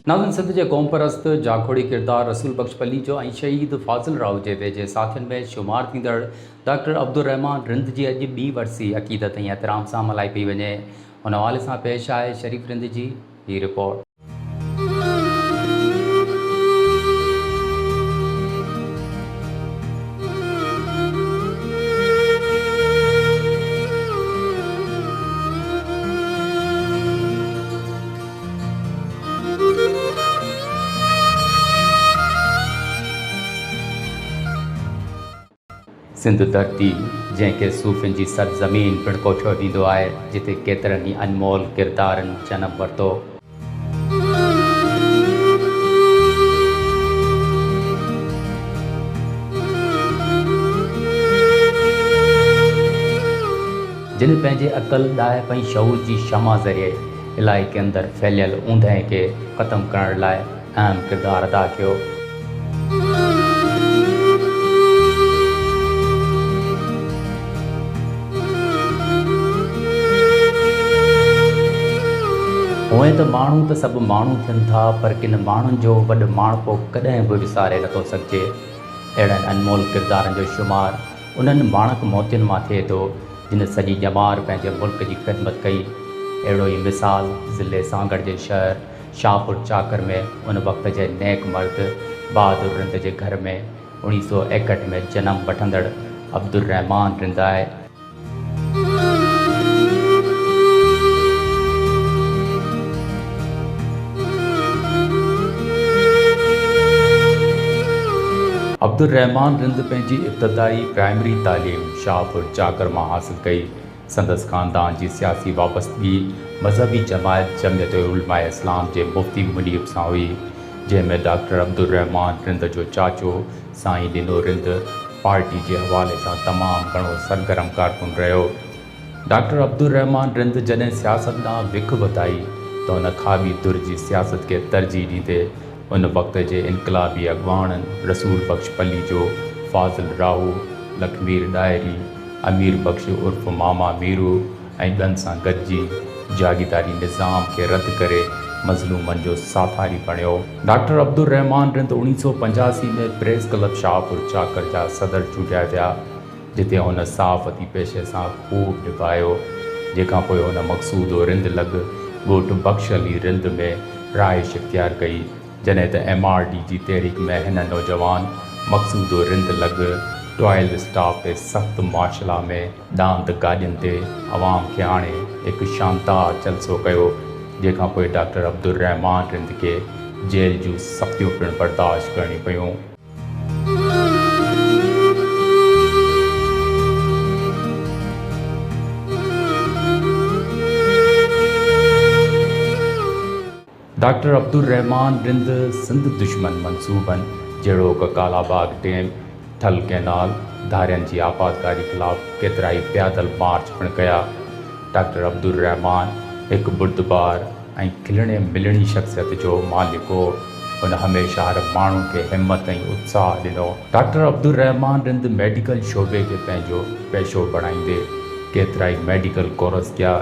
नाज़िन सिंध के क़ौम परस्त जाखोड़ी किरदार रसूल बख्श पली जो ऐं शहीद फाज़िल राव के वेझे साथियुनि में शुमार थींदड़ डॉक्टर अब्दुर्रहमान रिंद की अॼु ॿी वरसी अक़ीदत ऐं एहतराम सां मल्हाई पई वञे। हुन हवाले सां पेश आहे शरीफ़ रिंद जी हीअ रिपोर्ट। सिंध धरती जैके सूफ़िन जी सरज़मीन पिणु कोठियो ॾींदो आहे, जिते केतिरनि ई अनमोल किरदारनि जनमु वरितो। जिन पंहिंजे अक़ल ॾाहिप ऐं शऊर जी शमा ज़रिए इलाइक़े अंदरि फैलियल ऊंदहि खे ख़तमु करण लाइ अहम किरदारु अदा कयो। हुए त माण्हू त सभु माण्हू थियनि था, पर किन माण्हुनि जो वॾो माणपो कॾहिं बि विसारे नथो सघिजे। अहिड़नि अनमोल किरदारनि जो शुमार उन्हनि माणक मोतियुनि मां थिए थो जिन सॼी ॼमार पंहिंजे मुल्क जी ख़िदमत कई। अहिड़ो ई मिसाल ज़िले सांगड़ जे शहर शाहपुर चाकर में उन वक़्त जे नेक मर्द बहादुर रिंद जे घर में 1961 में जनमु वठंदड़ अब्दुर्रहमान रिंद आहे। अब्दुर्रहमान रिंद पंहिंजी इब्तदाई प्राइमरी तालीम शाहपुर चाकर मां हासिल कई। संदसि ख़ानदान जी सियासी वाबस्तगी मज़हबी जमायत जमियत उलमा इस्लाम जे मुफ्ती मुनीब सां हुई, जंहिंमें डॉक्टर अब्दुर्रहमान रिंद जो चाचो साईं ॾिनो रिंद पार्टी जे हवाले सां तमामु घणो सरगर्म कारकुन रहियो। डॉक्टर अब्दुर्रहमान रिंद जॾहिं सियासत ॾांहुं विख वधाई त हुन खाबी दुर जी सियासत खे तरजीह ॾींदे उन वक़्त जे इनकलाबी अॻवाननि रसूल बख्श पली जो फाज़िल राहू, लखमीर डायरी, अमीर बख्श उर्फ़ मामा मीरू ऐं ॿियनि सां गॾिजी जागीदारी निज़ाम खे रद्द करे मज़लूमनि जो साथारी बणियो। डॉक्टर अब्दुर्रहमान रिंद 1985 में प्रेस क्लब शाहपुर चाकर जा सदर चूंडिया विया, जिते हुन सहाफ़ती पेशे सां ख़ूब निभायो। जंहिंखां पोइ हुन मक़सूदो रिंद लॻ ॻोठु बख्श अली रिंद में रहाइश इख़्तियार कई, जॾहिं त MRD जी तहरीक में हिन नौजवान मक़सूदो रिंद लॻ टॉयल स्टाफ ते सख़्तु माशला में डांद गाॾियुनि ते आवाम खे आणे हिकु शानदार जलसो कयो। जंहिंखां पोइ डॉक्टर अब्दुर्रहमान रिंद खे जेल जूं सख़्तियूं पिणु बर्दाश्त करणी पियूं। डॉक्टर अब्दुर्रहमान रिंद सिंध दुश्मन मनसूबनि जहिड़ोकि कालाबाग डैम, ठल कैनाल, धारियनि जी आबादकारी ख़िलाफ़ केतिरा ई पैदल मार्च पिणु कया। डॉक्टर अब्दुर्रहमान हिकु बुर्दबार ऐं खिलणे मिलणी शख़्सियत जो मालिक हो। हुन हमेशह हर माण्हू खे हिमत ऐं उत्साह ॾिनो। डॉक्टर अब्दुर्रहमान रिंद मेडिकल शोबे खे पंहिंजो पेशो बणाईंदे केतिरा ई मेडिकल कोर्स कया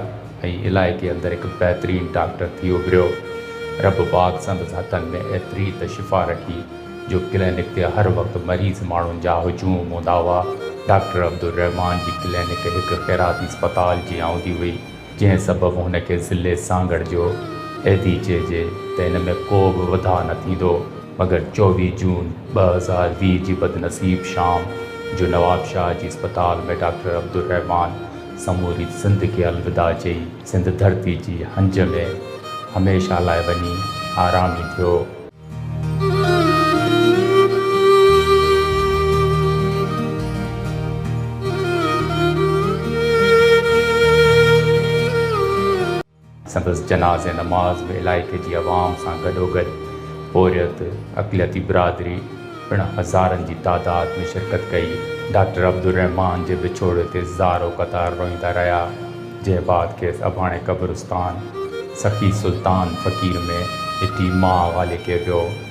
ऐं इलाइक़े अंदरि हिकु बहितरीनु डॉक्टर थी उभिरियो। रब पाक संदसि हथनि में एतिरी त शिफ़ा रखी जो क्लिनिक ते हर वक़्तु मरीज़ माण्हुनि जा हुजूम हूंदा हुआ। डॉक्टर अब्दुर्रहमान जी क्लिनिक हिकु ख़ैराती अस्पताल जी आऊंदी हुई, जंहिं सबबु हुनखे ज़िले सांगड़ जो एदी चइजे त हिन में को बि वधा न थींदो। मगर 24 जून 2020 जी बदनसीब शाम जो नवाब शाह जी अस्पताल में डॉक्टर अब्दुर्रहमान समूरी सिंध खे अलविदा चई सिंध धरती जी हंज में हमेशह लाइ वञी आरामी थियो। संदसि जनाज़े नमाज़ में इलाइक़े जी आवाम सां गॾोगॾु हुरियत अक़लियती बिरादरी पिणु हज़ारनि जी तादाद में शिरकत कई। डॉक्टर अब्दुर्रहमान जे विछोड़े ते ज़ारो क़तार रोईंदा रहिया, जंहिं बाद खेसि अभाणे क़ब्रिस्तान सखी सुल्तान फ़क़ीर में हिती मां हवाले कयो वियो।